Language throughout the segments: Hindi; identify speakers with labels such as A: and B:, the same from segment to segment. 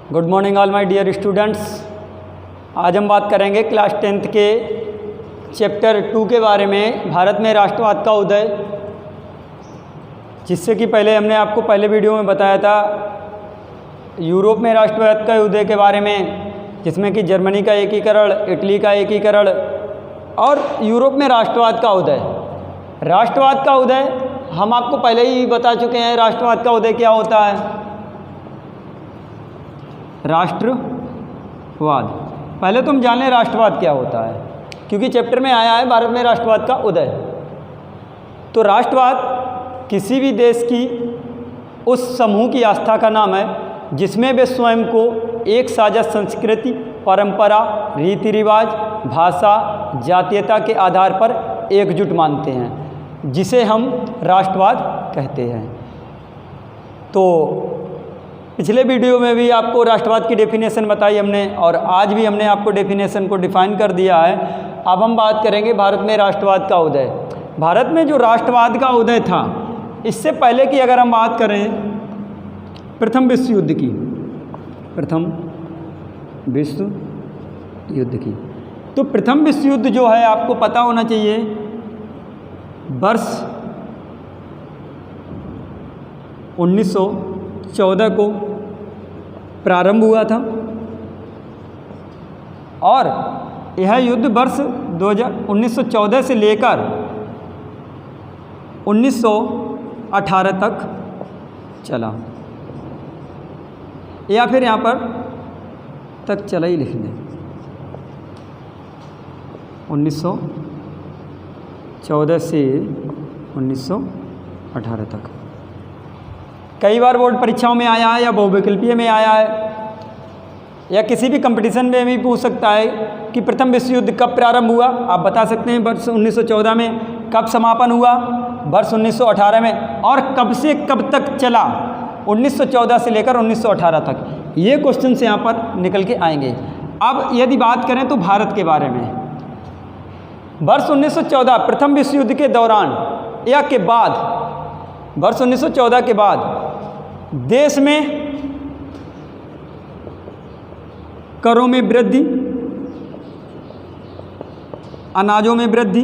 A: Good morning all my dear students. आज हम बात करेंगे क्लास 10th के चैप्टर 2 के बारे में, भारत में राष्ट्रवाद का उदय। जिससे कि पहले हमने आपको पहले वीडियो में बताया था यूरोप में राष्ट्रवाद का उदय के बारे में, जिसमें कि जर्मनी का एकीकरण, इटली का एकीकरण और यूरोप में राष्ट्रवाद का उदय। राष्ट्रवाद का उदय हम आपको पहले ही बता चुके हैं। राष्ट्रवाद का उदय क्या होता है? राष्ट्रवाद, पहले तुम जान लें राष्ट्रवाद क्या होता है, क्योंकि चैप्टर में आया है भारत में राष्ट्रवाद का उदय। तो राष्ट्रवाद किसी भी देश की उस समूह की आस्था का नाम है जिसमें वे स्वयं को एक साझा संस्कृति, परंपरा, रीति रिवाज, भाषा, जातीयता के आधार पर एकजुट मानते हैं, जिसे हम राष्ट्रवाद कहते हैं। तो पिछले वीडियो में भी आपको राष्ट्रवाद की डेफिनेशन बताई हमने, और आज भी हमने आपको डेफिनेशन को डिफाइन कर दिया है। अब हम बात करेंगे भारत में राष्ट्रवाद का उदय। भारत में जो राष्ट्रवाद का उदय था, इससे पहले की अगर हम बात करें प्रथम विश्व युद्ध की, प्रथम विश्व युद्ध की, तो प्रथम विश्व युद्ध जो है आपको पता होना चाहिए वर्ष 1914 को प्रारंभ हुआ था, और यह युद्ध वर्ष 1914 से लेकर 1918 तक चला, या फिर यहाँ पर तक चला ही लिख दें, 1914 से 1918 तक। कई बार बोर्ड परीक्षाओं में आया है, या बहुविकल्पीय में आया है, या किसी भी कंपटीशन में भी पूछ सकता है कि प्रथम विश्व युद्ध कब प्रारंभ हुआ। आप बता सकते हैं वर्ष 1914 में, कब समापन हुआ वर्ष 1918 में, और कब से कब तक चला 1914 से लेकर 1918 तक। ये क्वेश्चन से यहाँ पर निकल के आएंगे। अब यदि बात करें तो भारत के बारे में, वर्ष 1914 प्रथम विश्व युद्ध के दौरान या के बाद, वर्ष 1914 के बाद देश में करों में वृद्धि, अनाजों में वृद्धि,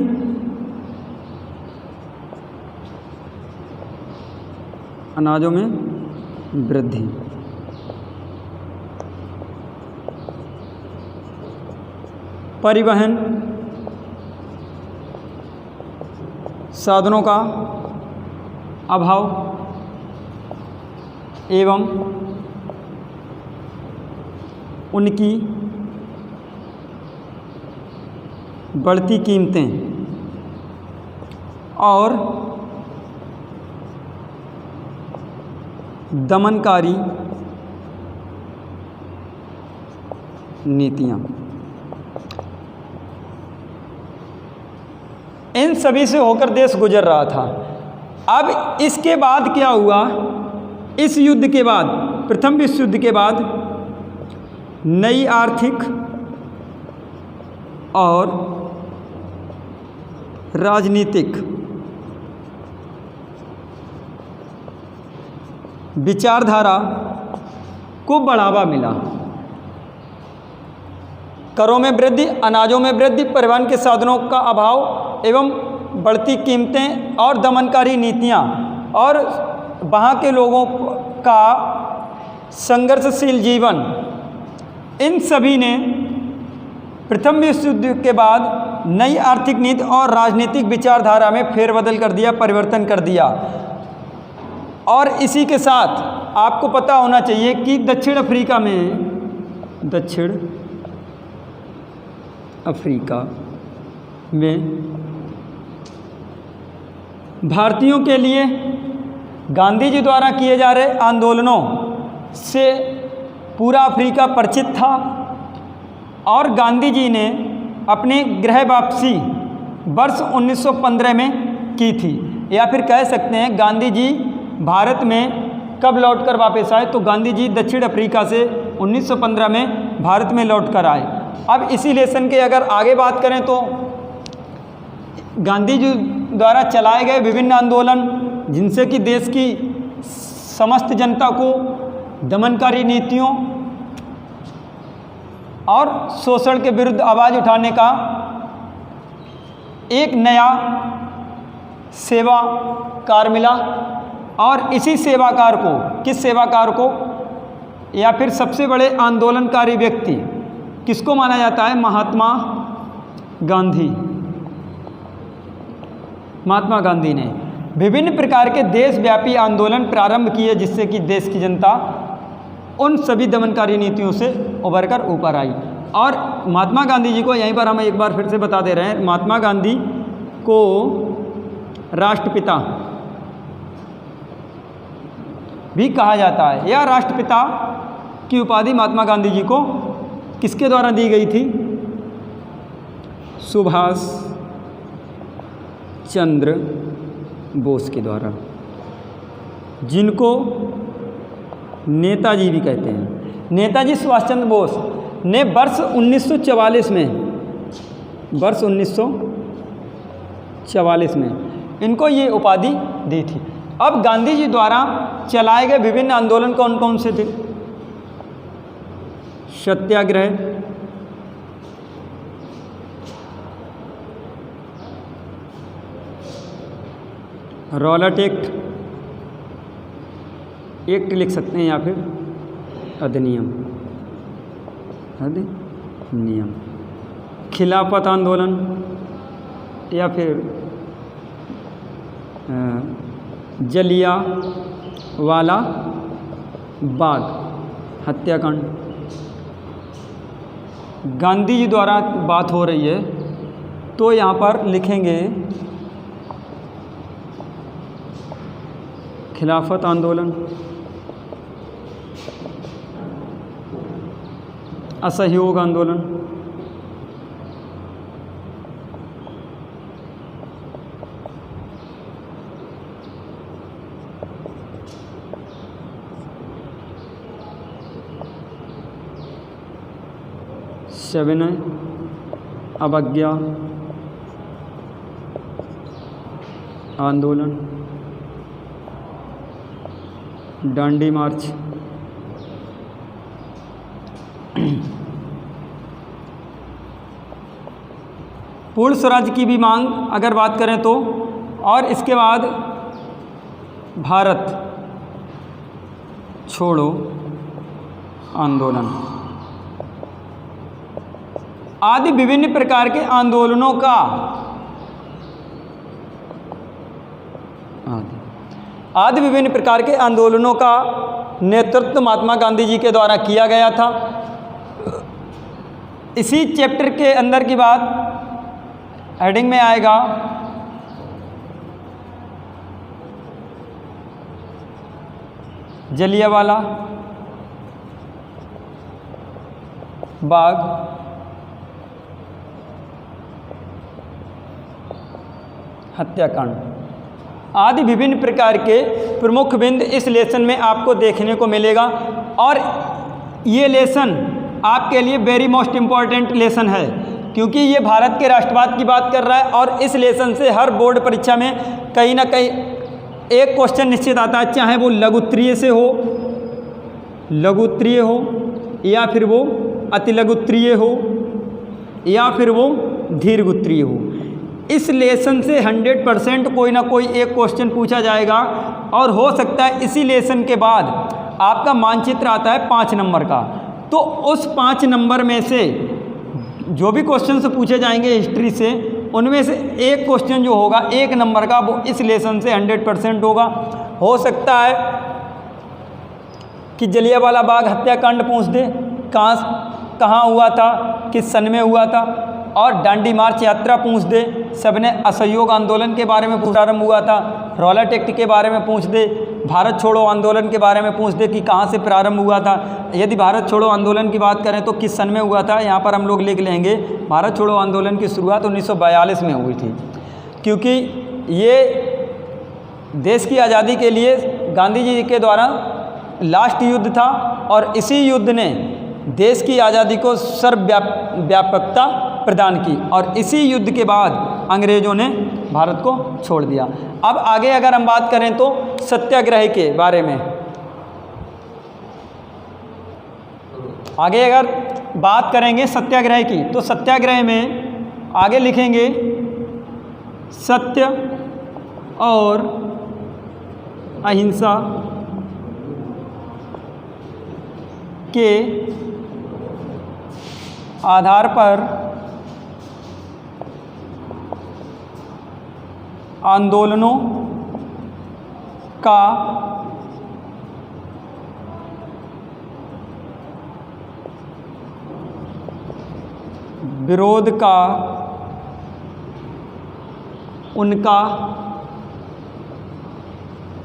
A: अनाजों में वृद्धि, परिवहन साधनों का अभाव एवं उनकी बढ़ती कीमतें और दमनकारी नीतियाँ, इन सभी से होकर देश गुजर रहा था। अब इसके बाद क्या हुआ? इस युद्ध के बाद, प्रथम विश्व युद्ध के बाद नई आर्थिक और राजनीतिक विचारधारा को बढ़ावा मिला। करों में वृद्धि, अनाजों में वृद्धि, परिवहन के साधनों का अभाव एवं बढ़ती कीमतें और दमनकारी नीतियाँ, और वहाँ के लोगों का संघर्षशील जीवन, इन सभी ने प्रथम विश्व युद्ध के बाद नई आर्थिक नीति और राजनीतिक विचारधारा में फेरबदल कर दिया, परिवर्तन कर दिया। और इसी के साथ आपको पता होना चाहिए कि दक्षिण अफ्रीका में भारतीयों के लिए गांधी जी द्वारा किए जा रहे आंदोलनों से पूरा अफ्रीका परिचित था, और गांधी जी ने अपनी गृह वापसी वर्ष 1915 में की थी, या फिर कह सकते हैं गांधी जी भारत में कब लौटकर वापस आए, तो गांधी जी दक्षिण अफ्रीका से 1915 में भारत में लौटकर आए। अब इसी लेसन के अगर आगे बात करें तो गांधी जी द्वारा चलाए गए विभिन्न आंदोलन, जिनसे कि देश की समस्त जनता को दमनकारी नीतियों और शोषण के विरुद्ध आवाज़ उठाने का एक नया सेवाकार मिला। और इसी सेवाकार को, किस सेवाकार को, या फिर सबसे बड़े आंदोलनकारी व्यक्ति किसको माना जाता है? महात्मा गांधी। महात्मा गांधी ने विभिन्न प्रकार के देशव्यापी आंदोलन प्रारंभ किए, जिससे कि देश की जनता उन सभी दमनकारी नीतियों से उभर कर ऊपर आई। और महात्मा गांधी जी को यहीं पर हम एक बार फिर से बता दे रहे हैं, महात्मा गांधी को राष्ट्रपिता भी कहा जाता है। यह राष्ट्रपिता की उपाधि महात्मा गांधी जी को किसके द्वारा दी गई थी? सुभाष चंद्र बोस के द्वारा, जिनको नेताजी भी कहते हैं। नेताजी सुभाष चंद्र बोस ने वर्ष 1944 में इनको ये उपाधि दी थी। अब गांधी जी द्वारा चलाए गए विभिन्न आंदोलन कौन कौन से थे? सत्याग्रह, रॉलेट एक्ट लिख सकते हैं, या फिर अधिनियम, खिलाफत आंदोलन, या फिर जलियांवाला बाग हत्याकांड। गांधी जी द्वारा बात हो रही है तो यहाँ पर लिखेंगे खिलाफत आंदोलन, असहयोग आंदोलन, सविनय अवज्ञा आंदोलन, डांडी मार्च, पूर्ण स्वराज्य की भी मांग अगर बात करें तो, और इसके बाद भारत छोड़ो आंदोलन आदि विभिन्न प्रकार के आंदोलनों का आदि विभिन्न प्रकार के आंदोलनों का नेतृत्व महात्मा गांधी जी के द्वारा किया गया था। इसी चैप्टर के अंदर की बात हेडिंग में आएगा जलियांवाला बाग हत्याकांड आदि विभिन्न प्रकार के प्रमुख बिंदु इस लेसन में आपको देखने को मिलेगा। और ये लेसन आपके लिए वेरी मोस्ट इम्पॉर्टेंट लेसन है, क्योंकि ये भारत के राष्ट्रवाद की बात कर रहा है। और इस लेसन से हर बोर्ड परीक्षा में कहीं ना कहीं एक क्वेश्चन निश्चित आता है, चाहे वो लघुत्तरीय से हो, लघुत्तरीय हो, या फिर वो अतिलघुत्तरीय हो, या फिर वो दीर्घोत्तरीय हो। इस लेसन से 100% कोई ना कोई एक क्वेश्चन पूछा जाएगा। और हो सकता है इसी लेसन के बाद आपका मानचित्र आता है 5 नंबर का, तो उस 5 नंबर में से जो भी क्वेश्चन से पूछे जाएंगे हिस्ट्री से, उनमें से एक क्वेश्चन जो होगा 1 नंबर का, वो इस लेसन से 100% होगा। हो सकता है कि जलियांवाला बाग हत्याकांड पूछ दे, कहाँ हुआ था, किस सन में हुआ था। और डांडी मार्च यात्रा पूछ दे, सबने असहयोग आंदोलन के बारे में प्रारंभ हुआ था। रॉलेट एक्ट के बारे में पूछ दे, भारत छोड़ो आंदोलन के बारे में पूछ दे कि कहाँ से प्रारंभ हुआ था। यदि भारत छोड़ो आंदोलन की बात करें तो किस सन में हुआ था, यहाँ पर हम लोग लिख लेंगे भारत छोड़ो आंदोलन की शुरुआत 1942 में हुई थी, क्योंकि ये देश की आज़ादी के लिए गांधी जी के द्वारा लास्ट युद्ध था। और इसी युद्ध ने देश की आज़ादी को सर्वव्यापकता प्रदान की, और इसी युद्ध के बाद अंग्रेज़ों ने भारत को छोड़ दिया। अब आगे अगर हम बात करें तो सत्याग्रह के बारे में, आगे अगर बात करेंगे सत्याग्रह की, तो सत्याग्रह में आगे लिखेंगे सत्य और अहिंसा के आधार पर आंदोलनों का विरोध का उनका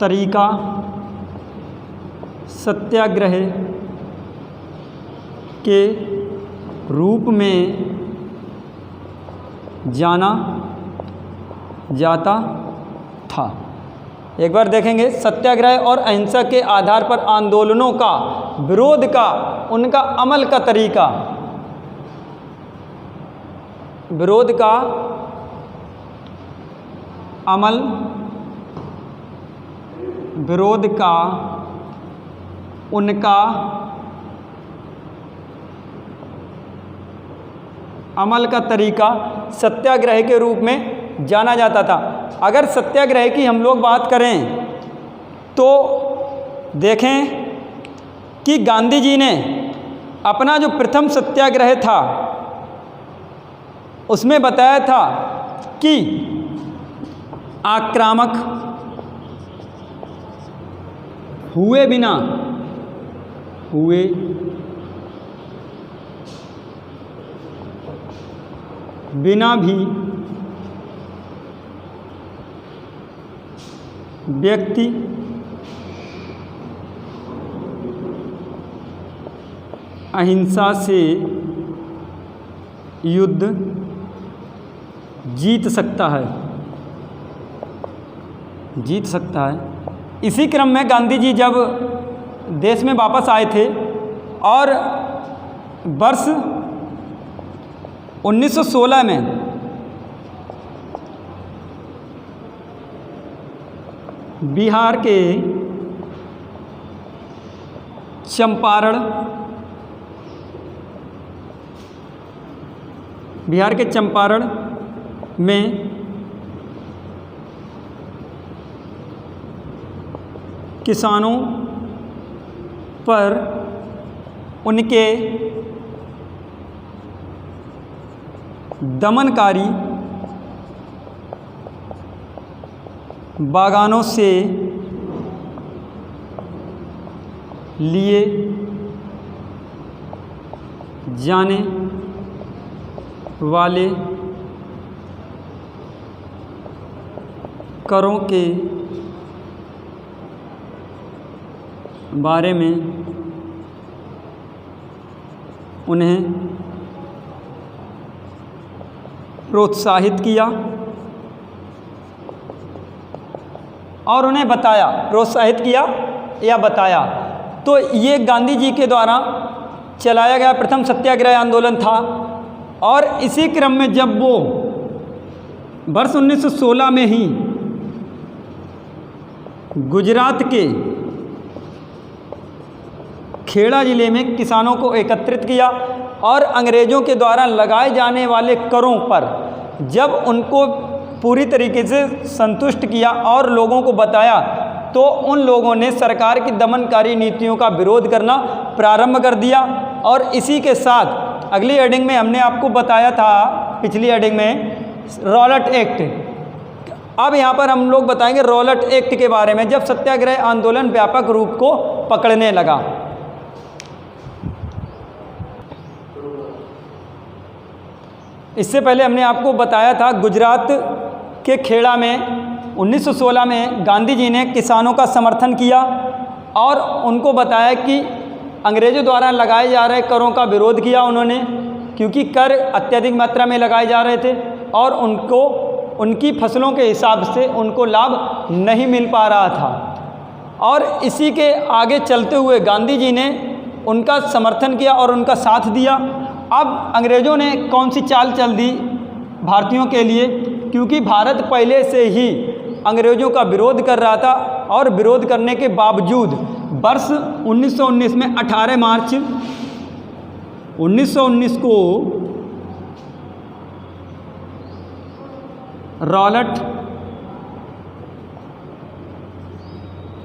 A: तरीका सत्याग्रह के रूप में जाना जाता था। एक बार देखेंगे, सत्याग्रह और अहिंसा के आधार पर आंदोलनों का विरोध का उनका अमल का तरीका, विरोध का अमल, विरोध का उनका अमल का तरीका सत्याग्रह के रूप में जाना जाता था। अगर सत्याग्रह की हम लोग बात करें तो देखें कि गांधी जी ने अपना जो प्रथम सत्याग्रह था उसमें बताया था कि आक्रामक हुए बिना भी व्यक्ति अहिंसा से युद्ध जीत सकता है। इसी क्रम में गांधी जी जब देश में वापस आए थे और वर्ष 1916 में बिहार के चंपारण में किसानों पर उनके दमनकारी बागानों से लिए जाने वाले करों के बारे में उन्हें प्रोत्साहित किया और उन्हें बताया। तो ये गांधी जी के द्वारा चलाया गया प्रथम सत्याग्रह आंदोलन था। और इसी क्रम में जब वो वर्ष 1916 में ही गुजरात के खेड़ा ज़िले में किसानों को एकत्रित किया और अंग्रेज़ों के द्वारा लगाए जाने वाले करों पर जब उनको पूरी तरीके से संतुष्ट किया और लोगों को बताया, तो उन लोगों ने सरकार की दमनकारी नीतियों का विरोध करना प्रारंभ कर दिया। और इसी के साथ अगली हेडिंग में हमने आपको बताया था, पिछली हेडिंग में, रॉलेट एक्ट। अब यहाँ पर हम लोग बताएंगे रॉलेट एक्ट के बारे में, जब सत्याग्रह आंदोलन व्यापक रूप को पकड़ने लगा। इससे पहले हमने आपको बताया था गुजरात के खेड़ा में 1916 में गांधी जी ने किसानों का समर्थन किया और उनको बताया कि अंग्रेज़ों द्वारा लगाए जा रहे करों का विरोध किया उन्होंने, क्योंकि कर अत्यधिक मात्रा में लगाए जा रहे थे और उनको उनकी फसलों के हिसाब से उनको लाभ नहीं मिल पा रहा था। और इसी के आगे चलते हुए गांधी जी ने उनका समर्थन किया और उनका साथ दिया। अब अंग्रेज़ों ने कौन सी चाल चल दी भारतीयों के लिए, क्योंकि भारत पहले से ही अंग्रेज़ों का विरोध कर रहा था और विरोध करने के बावजूद वर्ष 1919 में 18 मार्च 1919 को रॉलेट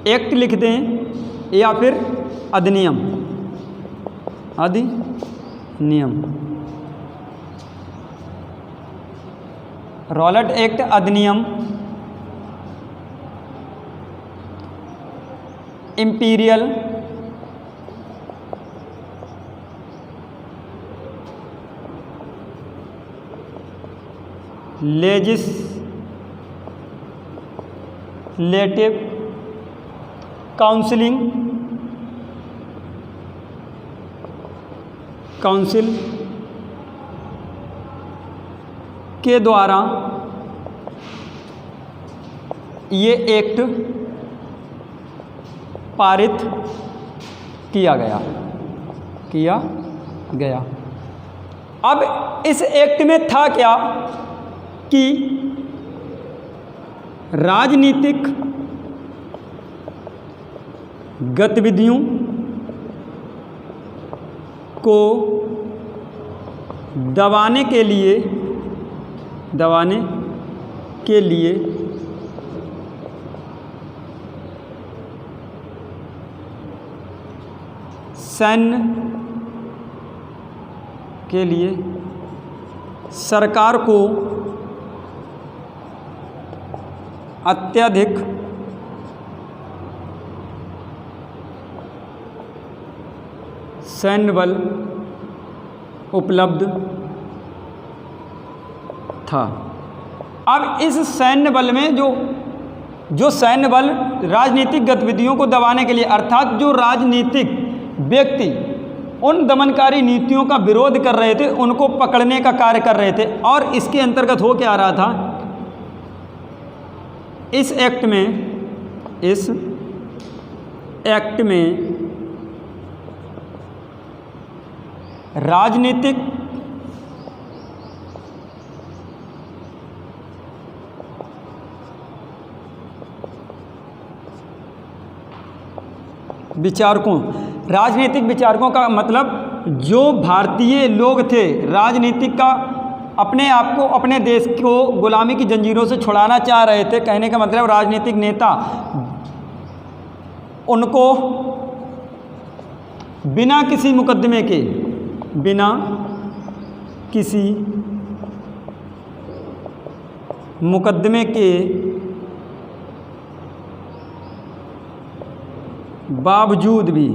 A: एक्ट लिख दें या फिर अधिनियम, अधिनियम, रॉलेट एक्ट अधिनियम, इंपीरियल लेजिस्लेटिव काउंसिल के द्वारा ये एक्ट पारित किया गया। अब इस एक्ट में था क्या कि राजनीतिक गतिविधियों को दबाने के लिए सैन्य के लिए सरकार को अत्यधिक सैन्य बल उपलब्ध था। अब इस सैन्य बल में जो सैन्य बल राजनीतिक गतिविधियों को दबाने के लिए, अर्थात जो राजनीतिक व्यक्ति उन दमनकारी नीतियों का विरोध कर रहे थे उनको पकड़ने का कार्य कर रहे थे, और इसके अंतर्गत हो क्या रहा था, इस एक्ट में राजनीतिक विचारकों का मतलब जो भारतीय लोग थे, राजनीतिक का अपने आप को, अपने देश को गुलामी की जंजीरों से छुड़ाना चाह रहे थे। कहने का मतलब राजनीतिक नेता उनको बिना किसी मुकदमे के बावजूद भी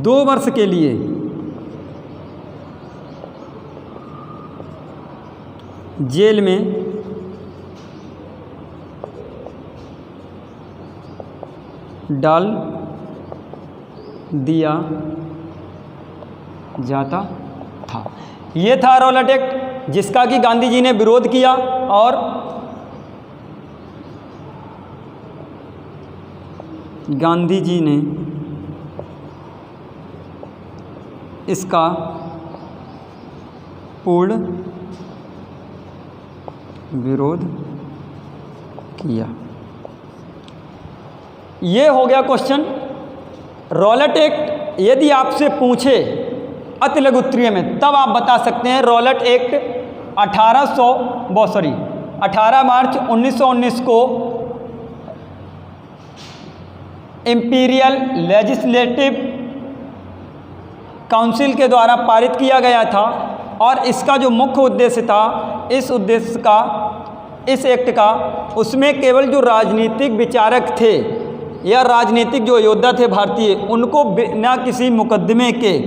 A: 2 वर्ष के लिए जेल में डाल दिया जाता था। ये था रॉलेट एक्ट, जिसका कि गांधी जी ने विरोध किया और गांधी जी ने इसका पूर्ण विरोध किया। ये हो गया क्वेश्चन। रॉलेट एक्ट यदि आपसे पूछे अति लघु उत्तरीय में, तब आप बता सकते हैं रॉलेट एक्ट 18 मार्च 1919 को इंपीरियल लेजिस्लेटिव काउंसिल के द्वारा पारित किया गया था, और इसका जो मुख्य उद्देश्य था, इस एक्ट का, उसमें केवल जो राजनीतिक विचारक थे या राजनीतिक जो योद्धा थे भारतीय, उनको बिना किसी मुकदमे के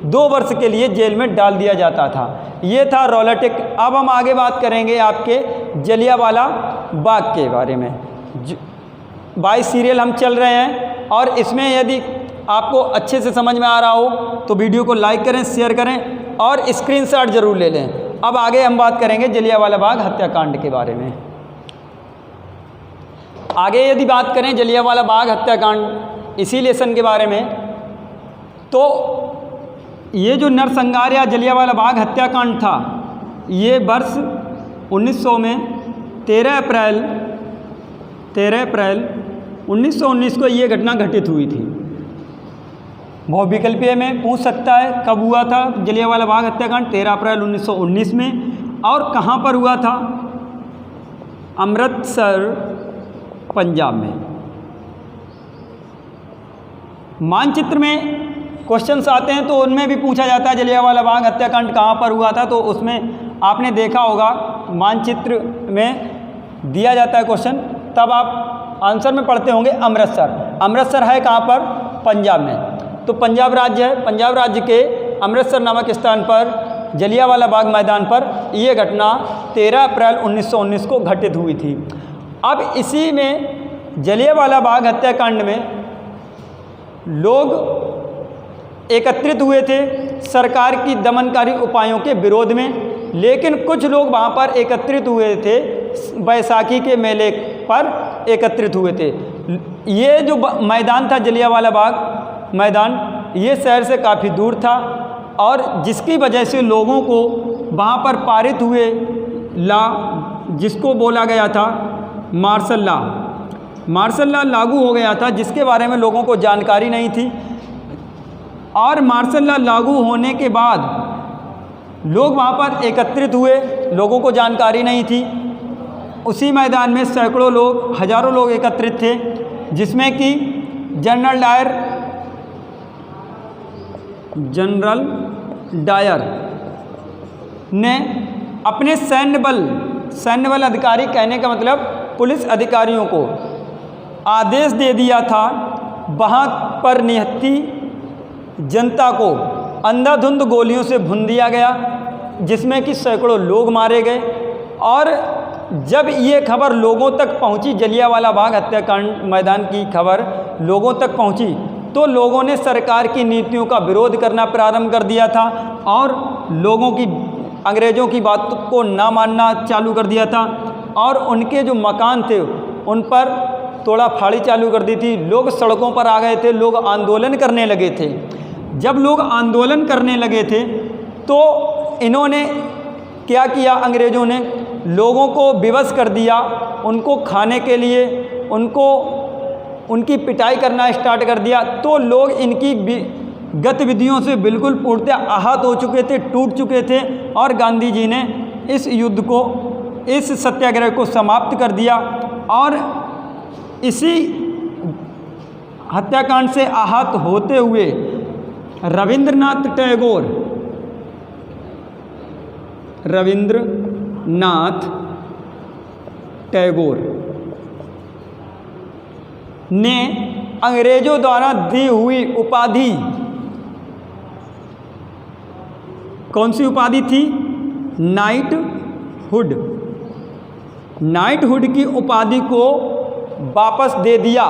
A: 2 वर्ष के लिए जेल में डाल दिया जाता था। ये था रॉलेट एक्ट। अब हम आगे बात करेंगे आपके जलियांवाला बाग के बारे में। 22 सीरियल हम चल रहे हैं, और इसमें यदि आपको अच्छे से समझ में आ रहा हो तो वीडियो को लाइक करें, शेयर करें और स्क्रीनशॉट जरूर ले लें। अब आगे हम बात करेंगे जलियांवाला बाग हत्याकांड के बारे में। आगे यदि बात करें जलियांवाला बाग हत्याकांड इसी लेसन के बारे में, तो ये जो नरसंहार या जलियांवाला बाग हत्याकांड था, ये वर्ष 1900 में 13 अप्रैल 1919 को ये घटना घटित हुई थी। बहुविकल्पीय में पूछ सकता है कब हुआ था जलियांवाला बाग हत्याकांड, 13 अप्रैल 1919 में। और कहाँ पर हुआ था? अमृतसर, पंजाब में। मानचित्र में क्वेश्चंस आते हैं तो उनमें भी पूछा जाता है जलियांवाला बाग हत्याकांड कहाँ पर हुआ था, तो उसमें आपने देखा होगा मानचित्र में दिया जाता है क्वेश्चन, तब आप आंसर में पढ़ते होंगे अमृतसर। अमृतसर है कहाँ पर? पंजाब में। तो पंजाब राज्य है, पंजाब राज्य के अमृतसर नामक स्थान पर जलियांवाला बाग मैदान पर ये घटना 13 अप्रैल 1919 को घटित हुई थी। अब इसी में जलियांवाला बाग हत्याकांड में लोग एकत्रित हुए थे सरकार की दमनकारी उपायों के विरोध में, लेकिन कुछ लोग वहाँ पर एकत्रित हुए थे बैसाखी के मेले पर एकत्रित हुए थे। ये जो मैदान था जलियांवाला बाग मैदान, ये शहर से काफ़ी दूर था और जिसकी वजह से लोगों को वहाँ पर पारित हुए लॉ, जिसको बोला गया था मार्शल लॉ, मार्शल लॉ लागू हो गया था, जिसके बारे में लोगों को जानकारी नहीं थी। और मार्शल लॉ लागू होने के बाद लोग वहाँ पर एकत्रित हुए, लोगों को जानकारी नहीं थी। उसी मैदान में सैकड़ों लोग, हजारों लोग एकत्रित थे, जिसमें कि जनरल डायर ने अपने सैन्य बल अधिकारी, कहने का मतलब पुलिस अधिकारियों को आदेश दे दिया था वहाँ पर निहत्थी जनता को अंधाधुंध गोलियों से भून दिया गया, जिसमें कि सैकड़ों लोग मारे गए। और जब ये खबर लोगों तक पहुंची, जलियांवाला बाग हत्याकांड मैदान की खबर लोगों तक पहुंची, तो लोगों ने सरकार की नीतियों का विरोध करना प्रारंभ कर दिया था और लोगों की, अंग्रेज़ों की बात को ना मानना चालू कर दिया था और उनके जो मकान थे उन पर तोड़ा फाड़ी चालू कर दी थी। लोग सड़कों पर आ गए थे, लोग आंदोलन करने लगे थे। जब लोग आंदोलन करने लगे थे तो इन्होंने क्या किया, अंग्रेज़ों ने लोगों को विवश कर दिया, उनको खाने के लिए उनकी पिटाई करना स्टार्ट कर दिया। तो लोग इनकी गतिविधियों से बिल्कुल पूर्णतः आहत हो चुके थे, टूट चुके थे और गांधी जी ने इस युद्ध को, इस सत्याग्रह को समाप्त कर दिया। और इसी हत्याकांड से आहत होते हुए रविंद्रनाथ टैगोर ने अंग्रेजों द्वारा दी हुई उपाधि, कौन सी उपाधि थी? नाइटहुड की उपाधि को वापस दे दिया।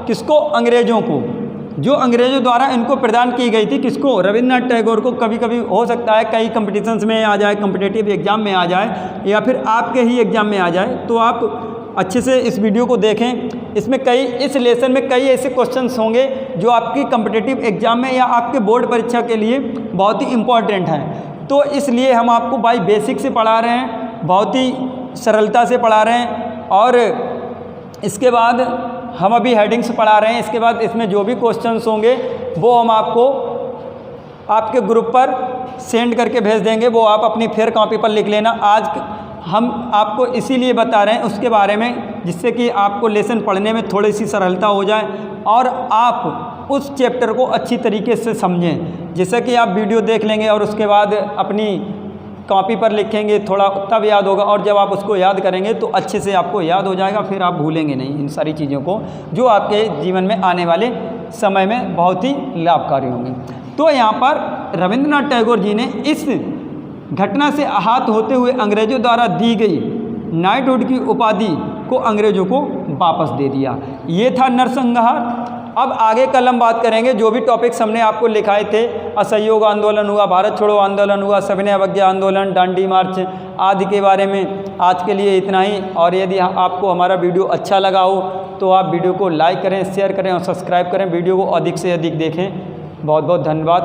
A: किसको? अंग्रेजों को, जो अंग्रेजों द्वारा इनको प्रदान की गई थी। किसको? रविंद्रनाथ टैगोर को। कभी कभी हो सकता है कई कंपटीशंस में आ जाए, कॉम्पिटिटिव एग्जाम में आ जाए या फिर आपके ही एग्ज़ाम में आ जाए, तो आप अच्छे से इस वीडियो को देखें। इसमें इस लेसन में कई ऐसे क्वेश्चंस होंगे जो आपकी कॉम्पिटिटिव एग्जाम में या आपके बोर्ड परीक्षा के लिए बहुत ही इम्पॉर्टेंट हैं। तो इसलिए हम आपको बाय बेसिक से पढ़ा रहे हैं, बहुत ही सरलता से पढ़ा रहे हैं। और इसके बाद हम अभी हेडिंग्स पढ़ा रहे हैं। इसके बाद इसमें जो भी क्वेश्चंस होंगे वो हम आपको आपके ग्रुप पर सेंड करके भेज देंगे, वो आप अपनी फेयर कॉपी पर लिख लेना। आज हम आपको इसीलिए बता रहे हैं उसके बारे में, जिससे कि आपको लेसन पढ़ने में थोड़ी सी सरलता हो जाए और आप उस चैप्टर को अच्छी तरीके से समझें। जैसे कि आप वीडियो देख लेंगे और उसके बाद अपनी कॉपी पर लिखेंगे, थोड़ा तब याद होगा, और जब आप उसको याद करेंगे तो अच्छे से आपको याद हो जाएगा, फिर आप भूलेंगे नहीं इन सारी चीज़ों को, जो आपके जीवन में आने वाले समय में बहुत ही लाभकारी होंगी। तो यहाँ पर रविंद्रनाथ टैगोर जी ने इस घटना से आहत होते हुए अंग्रेज़ों द्वारा दी गई नाइटहुड की उपाधि को अंग्रेज़ों को वापस दे दिया। ये था नरसंहार। अब आगे कल हम बात करेंगे जो भी टॉपिक्स हमने आपको लिखाए थे, असहयोग आंदोलन हुआ, भारत छोड़ो आंदोलन हुआ, सविनय अवज्ञा आंदोलन, दांडी मार्च आदि के बारे में। आज के लिए इतना ही। और यदि आपको हमारा वीडियो अच्छा लगा हो तो आप वीडियो को लाइक करें, शेयर करें और सब्सक्राइब करें। वीडियो को अधिक से अधिक देखें। बहुत बहुत धन्यवाद।